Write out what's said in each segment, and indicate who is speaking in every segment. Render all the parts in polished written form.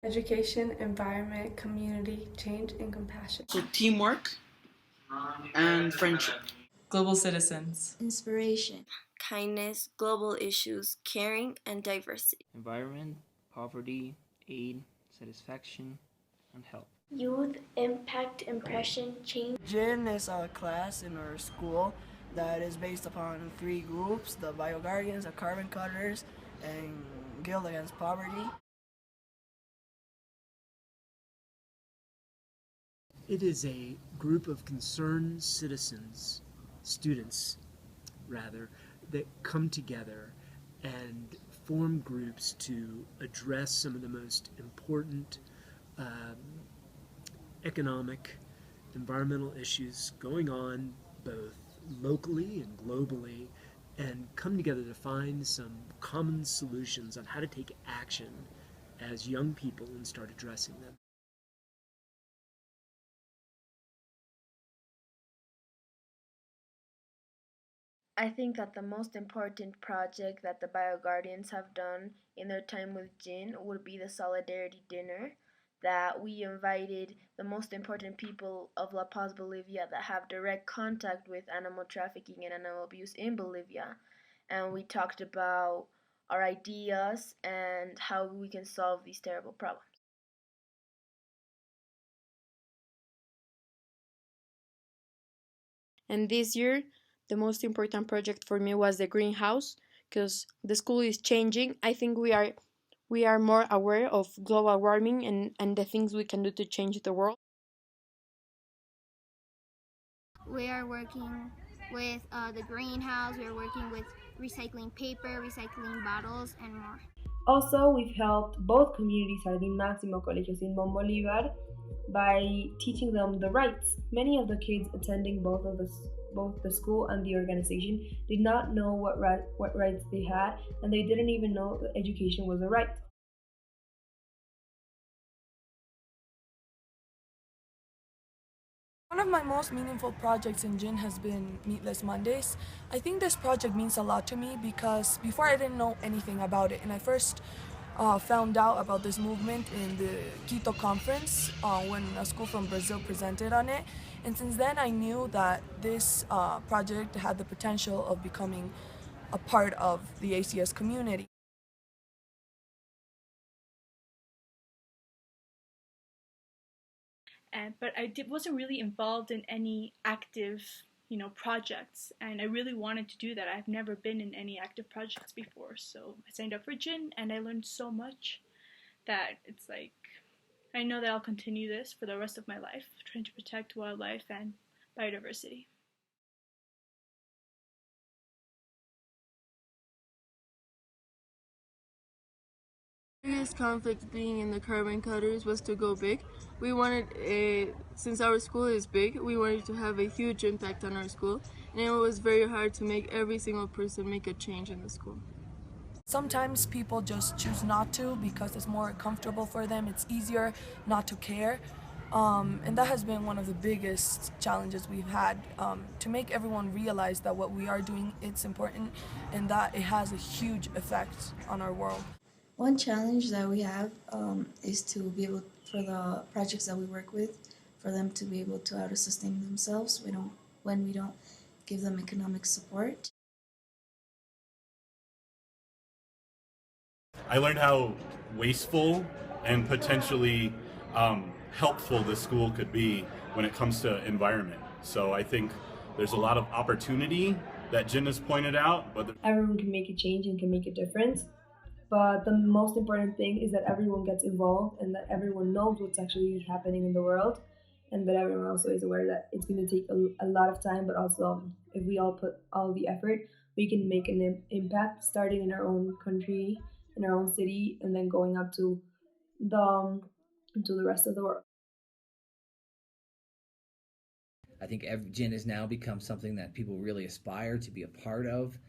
Speaker 1: Education, environment, community, change, and compassion.
Speaker 2: So teamwork and friendship.
Speaker 3: Global citizens.
Speaker 4: Inspiration.
Speaker 5: Kindness, global issues, caring, and diversity.
Speaker 6: Environment, poverty, aid, satisfaction, and help.
Speaker 7: Youth, impact, impression, change.
Speaker 8: Gin is a class in our school that is based upon three groups: the Bio Guardians, the Carbon Cutters, and Guild Against Poverty.
Speaker 9: It is a group of concerned citizens, students rather, that come together and form groups to address some of the most important economic, environmental issues going on both locally and globally, and come together to find some common solutions on how to take action as young people and start addressing them.
Speaker 10: I think that the most important project that the Bio Guardians have done in their time with Gin would be the Solidarity Dinner, that we invited the most important people of La Paz, Bolivia that have direct contact with animal trafficking and animal abuse in Bolivia. And we talked about our ideas and how we can solve these terrible problems.
Speaker 11: And this year, the most important project for me was the greenhouse, because the school is changing. I think we are more aware of global warming and the things we can do to change the world.
Speaker 12: We are working with the greenhouse. We are working with recycling paper, recycling bottles, and more.
Speaker 13: Also, we've helped both communities, Jardín Máximo Colegio Simón Bolívar, by teaching them the rights. Many of the kids attending both the school and the organization did not know what rights they had, and they didn't even know that education was a right.
Speaker 14: One of my most meaningful projects in Gin has been Meatless Mondays. I think this project means a lot to me because before I didn't know anything about it, and I first found out about this movement in the Quito conference when a school from Brazil presented on it. And since then I knew that this project had the potential of becoming a part of the ACS community.
Speaker 15: But I wasn't really involved in any active, projects, and I really wanted to do that. I've never been in any active projects before, so I signed up for Gin, and I learned so much that it's like I know that I'll continue this for the rest of my life, trying to protect wildlife and biodiversity.
Speaker 16: The biggest conflict being in the carbon cutters was to go big. We wanted, since our school is big, we wanted to have a huge impact on our school, and it was very hard to make every single person make a change in the school.
Speaker 14: Sometimes people just choose not to because it's more comfortable for them, it's easier not to care. And that has been one of the biggest challenges we've had, to make everyone realize that what we are doing, it's important and that it has a huge effect on our world.
Speaker 4: One challenge that we have is to be able, for the projects that we work with, for them to be able to auto-sustain themselves when we don't give them economic support.
Speaker 17: I learned how wasteful and potentially helpful the school could be when it comes to environment. So I think there's a lot of opportunity that Gin has pointed out. But
Speaker 13: everyone can make a change and can make a difference. But the most important thing is that everyone gets involved and that everyone knows what's actually happening in the world, and that everyone also is aware that it's going to take a lot of time, but also if we all put all the effort, we can make an impact, starting in our own country, in our own city, and then going up to the rest of the world.
Speaker 18: I think Gin has now become something that people really aspire to be a part of,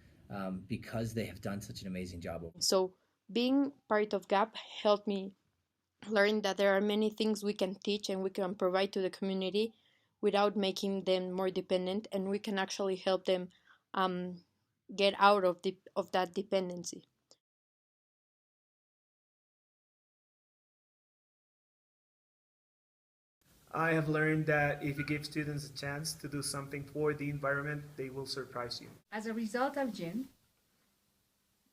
Speaker 18: because they have done such an amazing job.
Speaker 11: So being part of GAP helped me learn that there are many things we can teach and we can provide to the community without making them more dependent, and we can actually help them get out of that dependency.
Speaker 19: I have learned that if you give students a chance to do something for the environment, they will surprise you.
Speaker 20: As a result of Gin,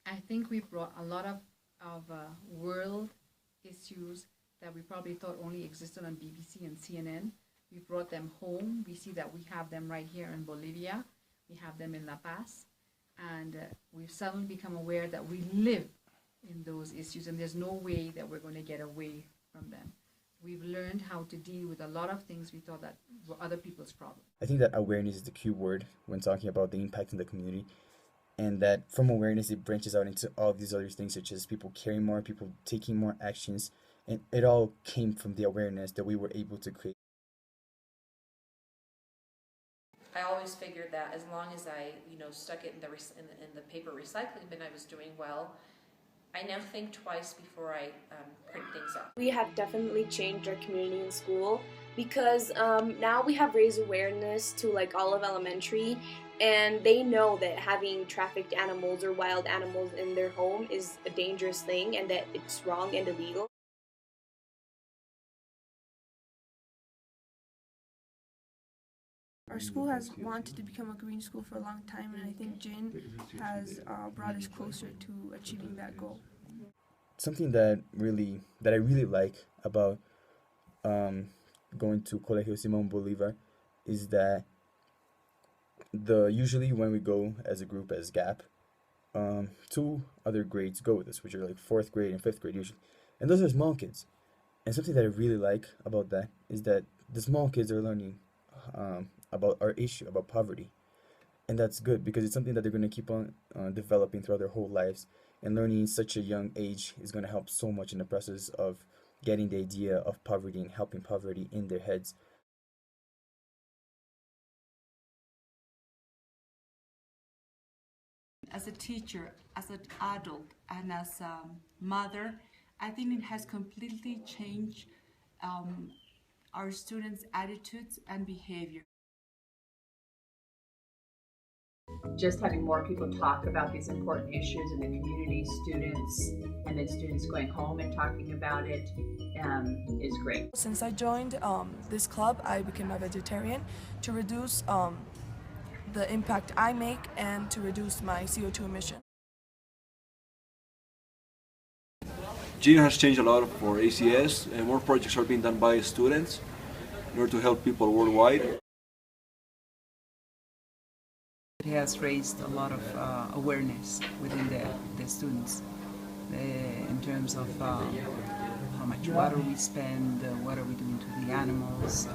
Speaker 20: I think we brought a lot of world issues that we probably thought only existed on BBC and CNN. We brought them home. We see that we have them right here in Bolivia. We have them in La Paz. And we've suddenly become aware that we live in those issues and there's no way that we're going to get away from them. We've learned how to deal with a lot of things we thought that were other people's problems.
Speaker 21: I think that awareness is the key word when talking about the impact in the community, and that from awareness it branches out into all these other things, such as people caring more, people taking more actions, and it all came from the awareness that we were able to create.
Speaker 22: I always figured that as long as I, stuck it in the paper recycling bin, I was doing well. I now think twice before I print things up.
Speaker 7: We have definitely changed our community in school because now we have raised awareness to like all of elementary, and they know that having trafficked animals or wild animals in their home is a dangerous thing and that it's wrong and illegal.
Speaker 23: Our school has wanted to become a green school for a long time, and I think Gin has brought us closer to achieving that goal.
Speaker 21: Something that I really like about going to Colegio Simón Bolívar is that usually when we go as a group as GAP, 2 other grades go with us, which are like 4th grade and 5th grade usually, and those are small kids. And something that I really like about that is that the small kids are learning about our issue, about poverty. And that's good because it's something that they're going to keep on developing throughout their whole lives. And learning in such a young age is going to help so much in the process of getting the idea of poverty and helping poverty in their heads.
Speaker 24: As a teacher, as an adult, and as a mother, I think it has completely changed our students' attitudes and behavior.
Speaker 25: Just having more people talk about these important issues in the community, students, and then students going home and talking about it is great.
Speaker 14: Since I joined this club, I became a vegetarian to reduce the impact I make and to reduce my CO2 emission.
Speaker 26: Gin has changed a lot for ACS, and more projects are being done by students in order to help people worldwide.
Speaker 27: It has raised a lot of awareness within the students in terms of how much water we spend, what are we doing to the animals,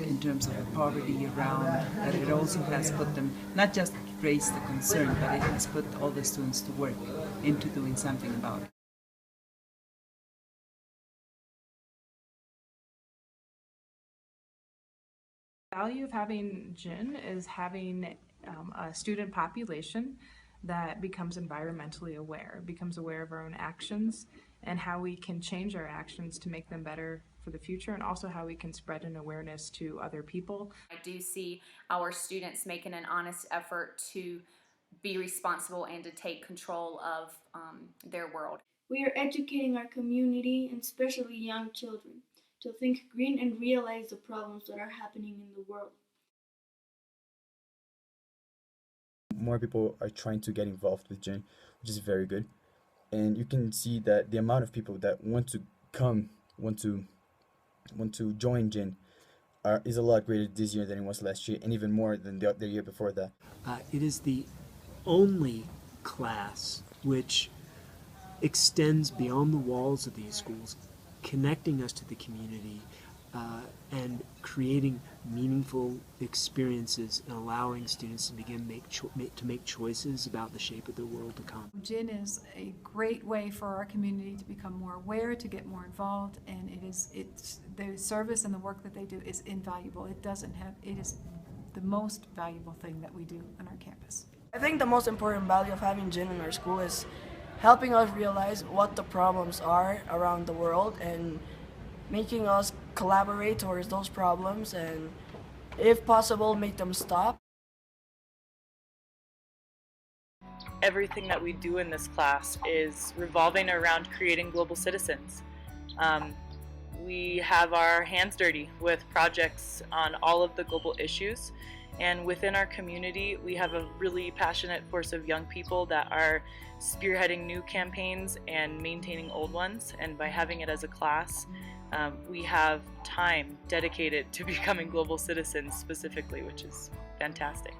Speaker 27: in terms of the poverty around, that it also has put them, not just raised the concern, but it has put all the students to work into doing something about it.
Speaker 28: The value of having Gin is having a student population that becomes environmentally aware, becomes aware of our own actions and how we can change our actions to make them better for the future, and also how we can spread an awareness to other people.
Speaker 29: I do see our students making an honest effort to be responsible and to take control of their world.
Speaker 7: We are educating our community, and especially young children, to think green and realize the problems that are happening in the world.
Speaker 21: More people are trying to get involved with Gin, which is very good. And you can see that the amount of people that want to join Gin is a lot greater this year than it was last year, and even more than the year before that.
Speaker 9: It is the only class which extends beyond the walls of these schools, connecting us to the community and creating meaningful experiences and allowing students to begin to make choices about the shape of the world to come.
Speaker 30: Gin is a great way for our community to become more aware, to get more involved, and it's the service and the work that they do is invaluable. It is the most valuable thing that we do on our campus.
Speaker 8: I think the most important value of having Gin in our school is helping us realize what the problems are around the world and making us collaborate towards those problems and, if possible, make them stop.
Speaker 3: Everything that we do in this class is revolving around creating global citizens. we have our hands dirty with projects on all of the global issues. And within our community, we have a really passionate force of young people that are spearheading new campaigns and maintaining old ones. And by having it as a class, we have time dedicated to becoming global citizens specifically, which is fantastic.